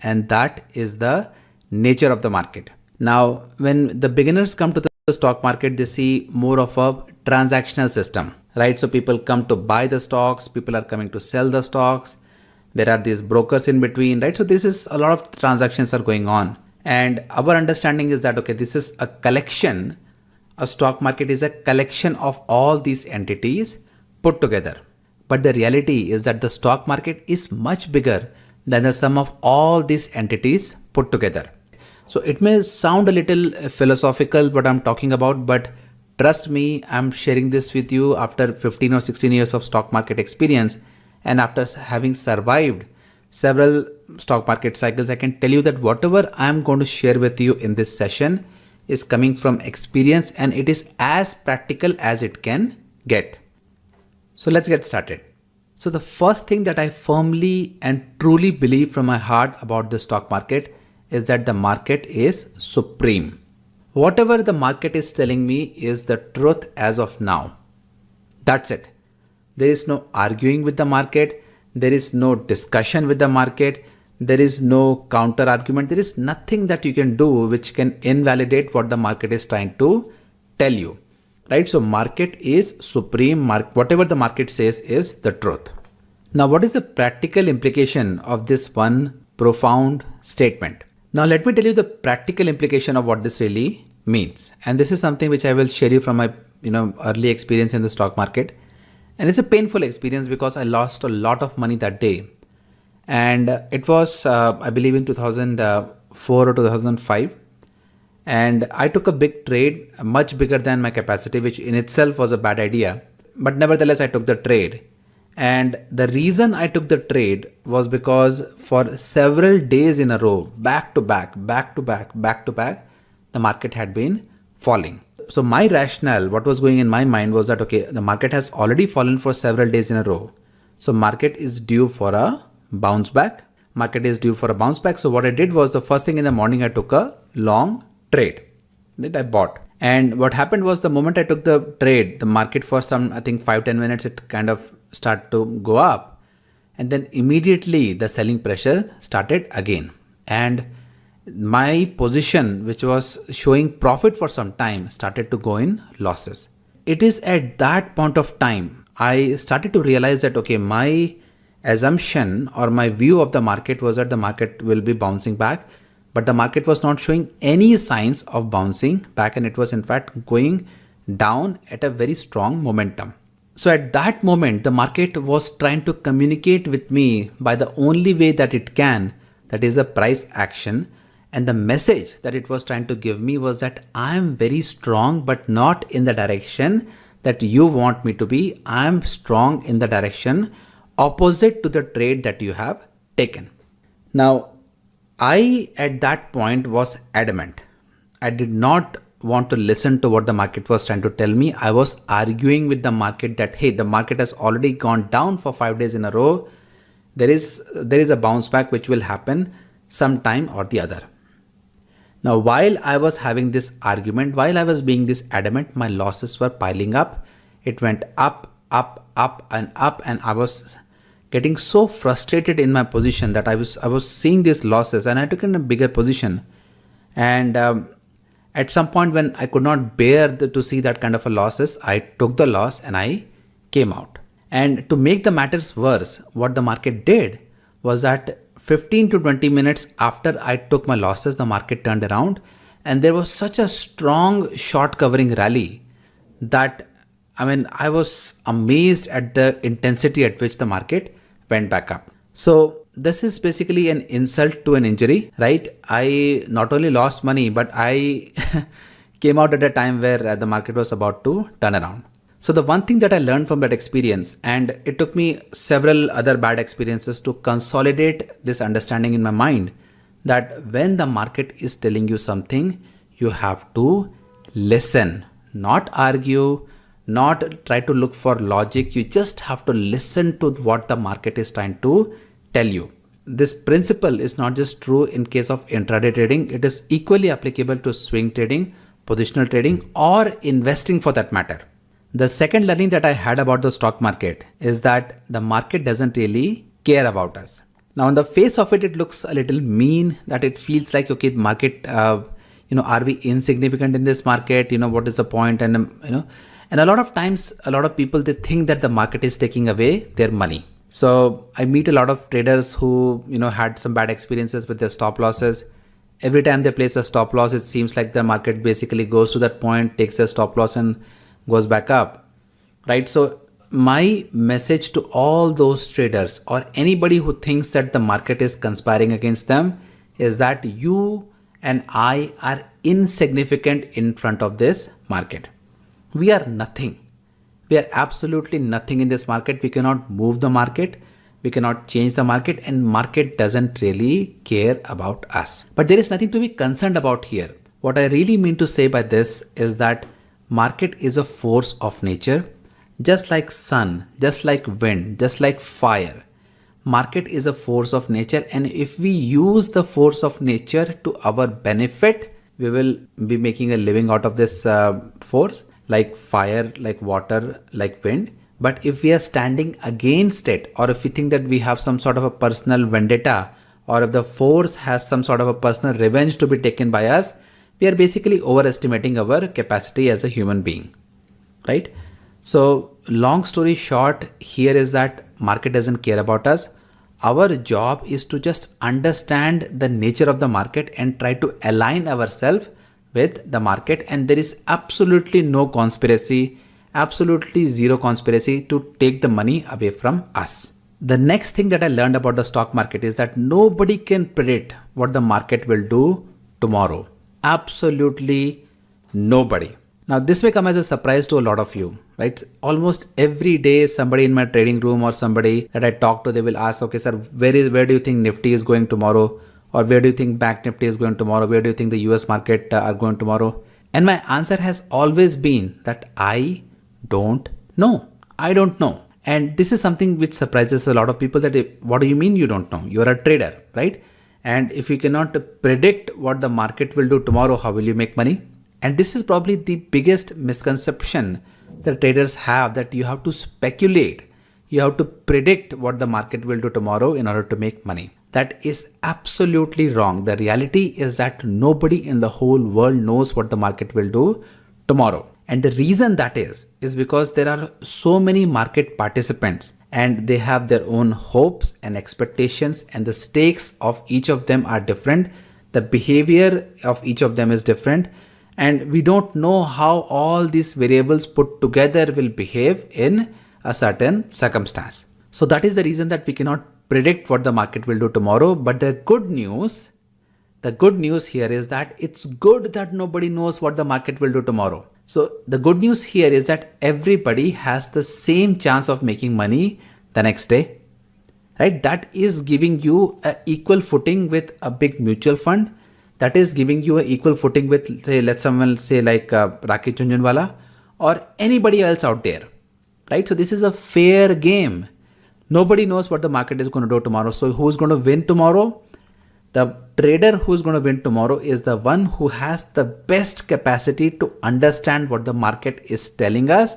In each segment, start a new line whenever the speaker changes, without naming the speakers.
and that is the nature of the market. Now, when the beginners come to the stock market, they see more of a transactional system, right? So people come to buy the stocks, people are coming to sell the stocks. There are these brokers in between, right? So this is a lot of transactions are going on. And our understanding is that, okay, this is a collection. A stock market is a collection of all these entities put together. But the reality is that the stock market is much bigger than the sum of all these entities put together. So it may sound a little philosophical what I'm talking about, but trust me, I'm sharing this with you after 15 or 16 years of stock market experience, and after having survived several stock market cycles, I can tell you that whatever I'm going to share with you in this session is coming from experience, and it is as practical as it can get. So let's get started. So the first thing that I firmly and truly believe from my heart about the stock market is that the market is supreme. Whatever the market is telling me is the truth as of now. That's it. There is no arguing with the market. There is no discussion with the market. There is no counter argument. There is nothing that you can do which can invalidate what the market is trying to tell you. Right? So market is supreme. Whatever the market says is the truth. Now, what is the practical implication of this one profound statement? Now, let me tell you the practical implication of what this really means. And this is something which I will share you from my early experience in the stock market. And it's a painful experience because I lost a lot of money that day. And it was, I believe, in 2004 or 2005. And I took a big trade, much bigger than my capacity, which in itself was a bad idea. But nevertheless, I took the trade. And the reason I took the trade was because for several days in a row, back to back, the market had been falling. So my rationale, what was going in my mind was that, okay, the market has already fallen for several days in a row. So market is due for a bounce back. So what I did was the first thing in the morning, I took a long trade that I bought. And what happened was the moment I took the trade, the market for some, I think 5-10 minutes, it kind of started to go up. And then immediately the selling pressure started again. And my position, which was showing profit for some time, started to go in losses. It is at that point of time, I started to realize that, okay, my assumption or my view of the market was that the market will be bouncing back, but the market was not showing any signs of bouncing back, and it was in fact going down at a very strong momentum. So at that moment, the market was trying to communicate with me by the only way that it can, that is a price action. And the message that it was trying to give me was that I am very strong, but not in the direction that you want me to be. I am strong in the direction opposite to the trade that you have taken. Now, I at that point was adamant. I did not want to listen to what the market was trying to tell me. I was arguing with the market that, hey, the market has already gone down for 5 days in a row. There is a bounce back which will happen sometime or the other. Now, while I was having this argument, while I was being this adamant, my losses were piling up. It went up, and I was getting so frustrated in my position that I was seeing these losses, and I took in a bigger position. And at some point when I could not bear to see that kind of a losses, I took the loss and I came out. And to make the matters worse, what the market did was that 15 to 20 minutes after I took my losses, the market turned around, and there was such a strong short covering rally that, I was amazed at the intensity at which the market went back up. So this is basically an insult to an injury, right? I not only lost money, but I came out at a time where the market was about to turn around. So the one thing that I learned from that experience, and it took me several other bad experiences to consolidate this understanding in my mind, that when the market is telling you something, you have to listen, not argue, not try to look for logic. You just have to listen to what the market is trying to tell you. This principle is not just true in case of intraday trading. It is equally applicable to swing trading, positional trading, or investing for that matter. The second learning that I had about the stock market is that the market doesn't really care about us. Now, on the face of it, it looks a little mean, that it feels like, okay, market, are we insignificant in this market? What is the point? And a lot of times, a lot of people, they think that the market is taking away their money. So I meet a lot of traders who, had some bad experiences with their stop losses. Every time they place a stop loss, it seems like the market basically goes to that point, takes a stop loss and goes back up, right? So my message to all those traders or anybody who thinks that the market is conspiring against them is that you and I are insignificant in front of this market. We are nothing. We are absolutely nothing in this market. We cannot move the market. We cannot change the market, and market doesn't really care about us. But there is nothing to be concerned about here. What I really mean to say by this is that market is a force of nature, just like sun, just like wind, just like fire. Market is a force of nature, and if we use the force of nature to our benefit, we will be making a living out of this force, like fire, like water, like wind. But if we are standing against it, or if we think that we have some sort of a personal vendetta, or if the force has some sort of a personal revenge to be taken by us, we are basically overestimating our capacity as a human being, right? So long story short here is that market doesn't care about us. Our job is to just understand the nature of the market and try to align ourselves with the market. And there is absolutely no conspiracy, absolutely zero conspiracy to take the money away from us. The next thing that I learned about the stock market is that nobody can predict what the market will do tomorrow. Absolutely nobody. Now, this may come as a surprise to a lot of you, right? Almost every day, somebody in my trading room or somebody that I talk to, they will ask, okay, sir, where do you think Nifty is going tomorrow? Or where do you think Bank Nifty is going tomorrow? Where do you think the US market are going tomorrow? And my answer has always been that I don't know. I don't know. And this is something which surprises a lot of people, that what do you mean you don't know? You're a trader, right? And if you cannot predict what the market will do tomorrow, how will you make money? And this is probably the biggest misconception that traders have, that you have to speculate. You have to predict what the market will do tomorrow in order to make money. That is absolutely wrong. The reality is that nobody in the whole world knows what the market will do tomorrow. And the reason that is because there are so many market participants, and they have their own hopes and expectations, and the stakes of each of them are different. The behavior of each of them is different. And we don't know how all these variables put together will behave in a certain circumstance. So that is the reason that we cannot predict what the market will do tomorrow. But the good news here is that it's good that nobody knows what the market will do tomorrow. So the good news here is that everybody has the same chance of making money the next day, right? That is giving you an equal footing with a big mutual fund. That is giving you an equal footing with, say, let someone say like Rakesh Jhunjhunwala or anybody else out there, right? So this is a fair game. Nobody knows what the market is going to do tomorrow. So who's going to win tomorrow? The trader who's going to win tomorrow is the one who has the best capacity to understand what the market is telling us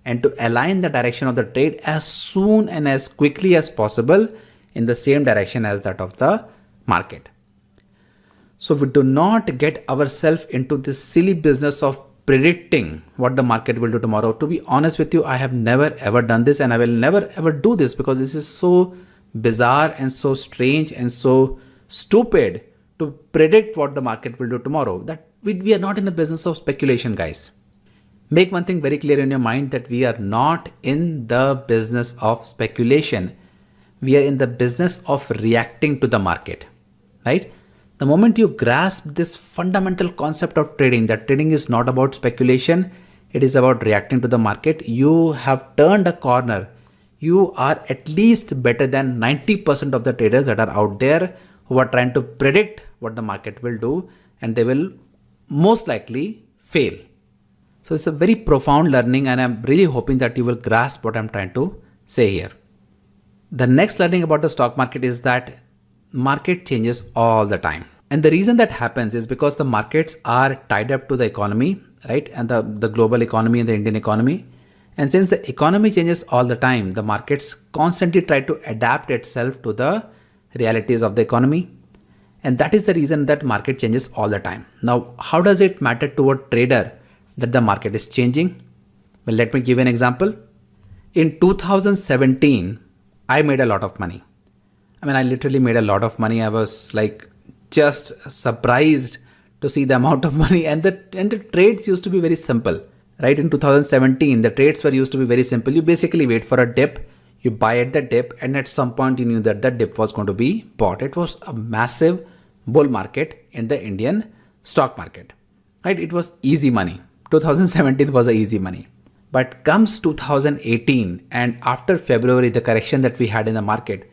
and to align the direction of the trade as soon and as quickly as possible in the same direction as that of the market. So we do not get ourselves into this silly business of predicting what the market will do tomorrow. To be honest with you, I have never ever done this, and I will never ever do this, because this is so bizarre and so strange and so stupid to predict what the market will do tomorrow, that we are not in the business of speculation, guys. Make one thing very clear in your mind, that we are not in the business of speculation. We are in the business of reacting to the market, right? The moment you grasp this fundamental concept of trading, that trading is not about speculation, it is about reacting to the market, you have turned a corner. You are at least better than 90% of the traders that are out there who are trying to predict what the market will do, and they will most likely fail. So it's a very profound learning, and I'm really hoping that you will grasp what I'm trying to say here. The next learning about the stock market is that market changes all the time. And the reason that happens is because the markets are tied up to the economy, right? And the global economy and the Indian economy. And since the economy changes all the time, the markets constantly try to adapt itself to the realities of the economy. And that is the reason that market changes all the time. Now, how does it matter to a trader that the market is changing? Well, let me give you an example. In 2017, I made a lot of money. I literally made a lot of money. I was like just surprised to see the amount of money, and the trades used to be very simple. Right, in 2017, the trades were used to be very simple. You basically wait for a dip, you buy at the dip, and at some point you knew that the dip was going to be bought. It was a massive bull market in the Indian stock market. Right, it was easy money. 2017 was a easy money. But comes 2018, and after February, the correction that we had in the market,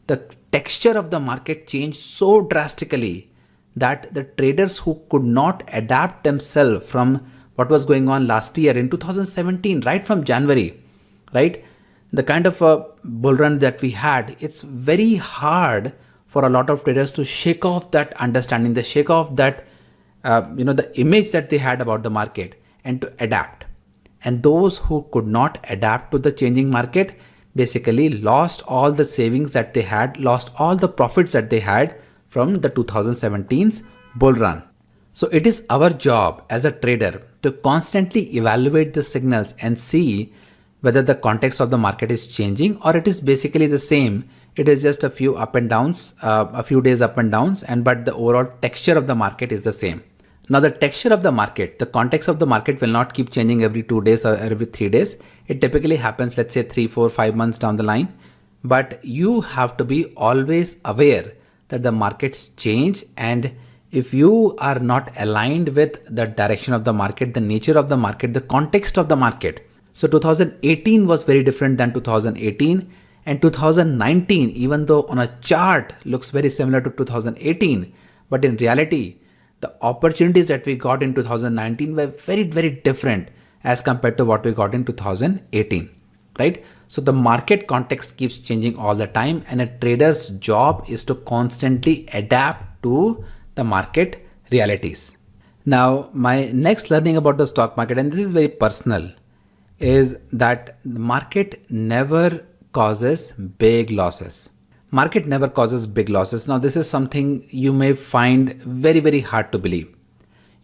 the texture of the market changed so drastically that the traders who could not adapt themselves from what was going on last year in 2017, right from January, right? The kind of a bull run that we had, it's very hard for a lot of traders to shake off that understanding, they shake off that, the image that they had about the market and to adapt. And those who could not adapt to the changing market basically lost all the savings that they had, lost all the profits that they had from the 2017's bull run. So it is our job as a trader to constantly evaluate the signals and see whether the context of the market is changing or it is basically the same. It is just a few up and downs, a few days up and downs, but the overall texture of the market is the same. Now the texture of the market, the context of the market will not keep changing every 2 days or every 3 days. It typically happens, let's say 3, 4, 5 months down the line. But you have to be always aware that the markets change, and if you are not aligned with the direction of the market, the nature of the market, the context of the market. So 2018 was very different than 2018, and 2019, even though on a chart looks very similar to 2018, but in reality, the opportunities that we got in 2019 were very, very different as compared to what we got in 2018, right? So the market context keeps changing all the time, and a trader's job is to constantly adapt to the market realities. Now, my next learning about the stock market, and this is very personal, is that the market never causes big losses. Market never causes big losses. Now, this is something you may find very, very hard to believe.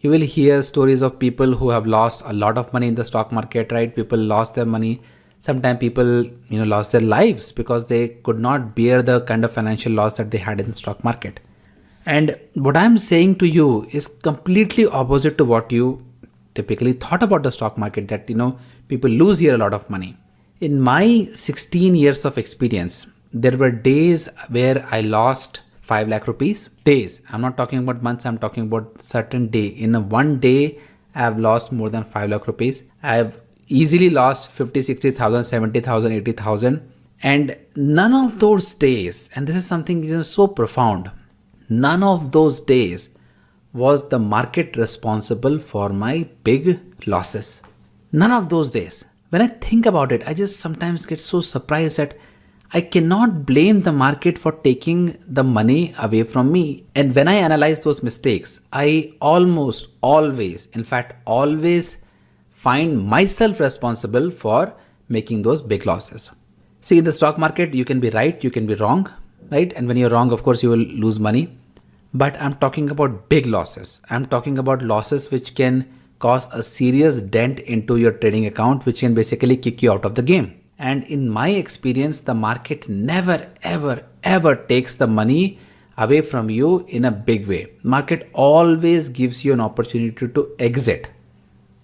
You will hear stories of people who have lost a lot of money in the stock market, right? People lost their money. Sometimes people, lost their lives because they could not bear the kind of financial loss that they had in the stock market. And what I'm saying to you is completely opposite to what you typically thought about the stock market, that, people lose here a lot of money. In my 16 years of experience, there were days where I lost 5 lakh rupees. Days. I'm not talking about months. I'm talking about certain day. In one day, I have lost more than 5 lakh rupees. I have easily lost 50, 60,000, 70,000, 80,000. And none of those days, and this is something so profound, none of those days was the market responsible for my big losses. None of those days. When I think about it, I just sometimes get so surprised that I cannot blame the market for taking the money away from me. And when I analyze those mistakes, I almost always, in fact, always find myself responsible for making those big losses. See, in the stock market, you can be right, you can be wrong, right? And when you're wrong, of course, you will lose money. But I'm talking about big losses. I'm talking about losses which can cause a serious dent into your trading account, which can basically kick you out of the game. And in my experience, the market never, ever, ever takes the money away from you in a big way. Market always gives you an opportunity to exit,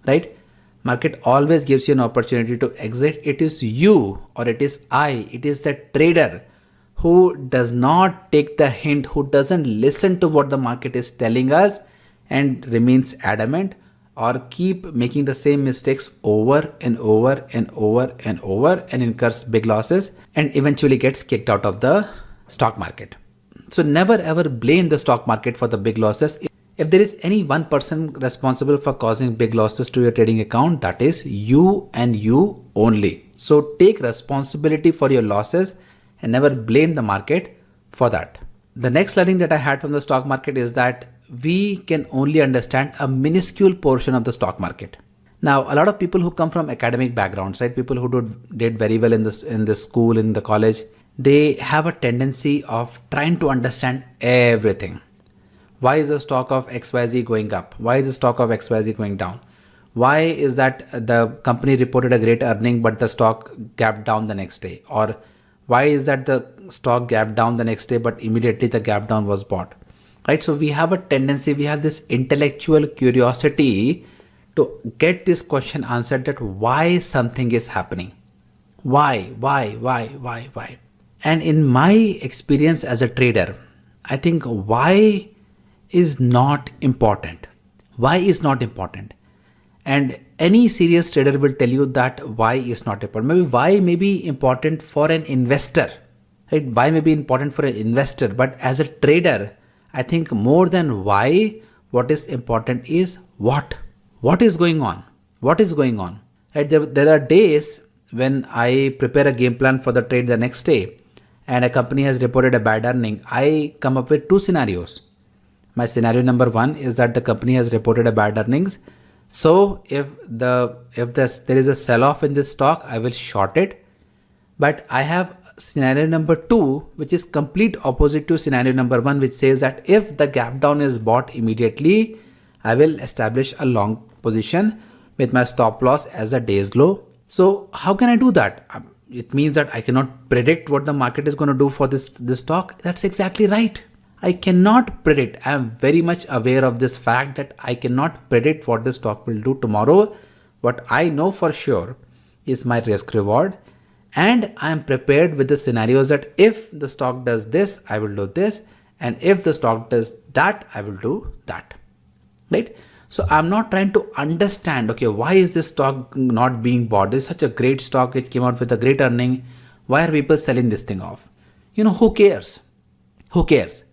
right? Market always gives you an opportunity to exit. It is you, or it is I, it is the trader who does not take the hint, who doesn't listen to what the market is telling us and remains adamant, or keep making the same mistakes over and over and over and over and incurs big losses and eventually gets kicked out of the stock market. So never ever blame the stock market for the big losses. If there is any one person responsible for causing big losses to your trading account, that is you and you only. So take responsibility for your losses and never blame the market for that. The next learning that I had from the stock market is that we can only understand a minuscule portion of the stock market. Now, a lot of people who come from academic backgrounds, right? People who did very well in the school, in the college, they have a tendency of trying to understand everything. Why is the stock of XYZ going up? Why is the stock of XYZ going down? Why is that the company reported a great earning but the stock gapped down the next day? Or why is that the stock gapped down the next day but immediately the gap down was bought? Right? So we have a tendency, we have this intellectual curiosity to get this question answered, that why something is happening. Why? And in my experience as a trader, I think why is not important. Why is not important. And any serious trader will tell you that why is not important. Maybe why may be important for an investor. Right? Why may be important for an investor, but as a trader, I think more than why, what is important is what. What is going on? What is going on? Right? There are days when I prepare a game plan for the trade the next day and a company has reported a bad earning. I come up with two scenarios. My scenario number one is that the company has reported a bad earnings. So if there is a sell-off in this stock, I will short it. But I have scenario number two, which is complete opposite to scenario number one, which says that if the gap down is bought immediately, I will establish a long position with my stop loss as a day's low. So how can I do that? It means that I cannot predict what the market is going to do for this stock. That's exactly right. I cannot predict. I am very much aware of this fact that I cannot predict what the stock will do tomorrow. What I know for sure is my risk reward. And I am prepared with the scenarios that if the stock does this, I will do this. And if the stock does that, I will do that. Right? So I'm not trying to understand, okay, why is this stock not being bought? This is such a great stock. It came out with a great earning. Why are people selling this thing off? Who cares? Who cares?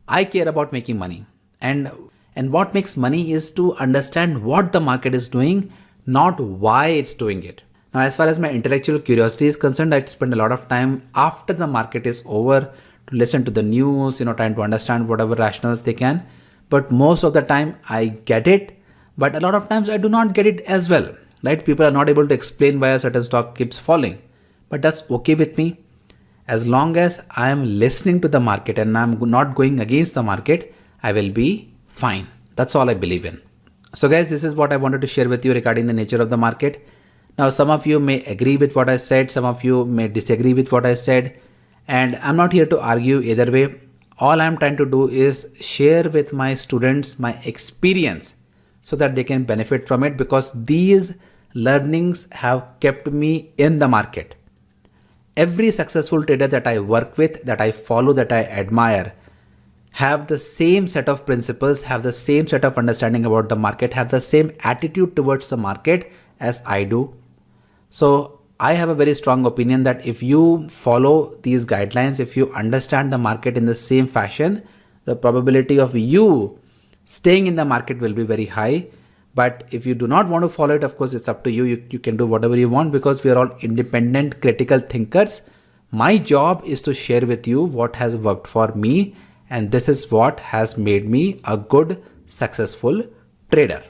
I care about making money. And what makes money is to understand what the market is doing, not why it's doing it. Now, as far as my intellectual curiosity is concerned, I spend a lot of time after the market is over to listen to the news, trying to understand whatever rationales they can. But most of the time I get it, but a lot of times I do not get it as well, right? People are not able to explain why a certain stock keeps falling, but that's okay with me. As long as I am listening to the market and I'm not going against the market, I will be fine. That's all I believe in. So guys, this is what I wanted to share with you regarding the nature of the market. Now, some of you may agree with what I said, some of you may disagree with what I said, and I'm not here to argue either way. All I'm trying to do is share with my students my experience so that they can benefit from it, because these learnings have kept me in the market. Every successful trader that I work with, that I follow, that I admire, have the same set of principles, have the same set of understanding about the market, have the same attitude towards the market as I do. So I have a very strong opinion that if you follow these guidelines, if you understand the market in the same fashion, the probability of you staying in the market will be very high. But if you do not want to follow it, of course, it's up to you. You can do whatever you want, because we are all independent, critical thinkers. My job is to share with you what has worked for me, and this is what has made me a good, successful trader.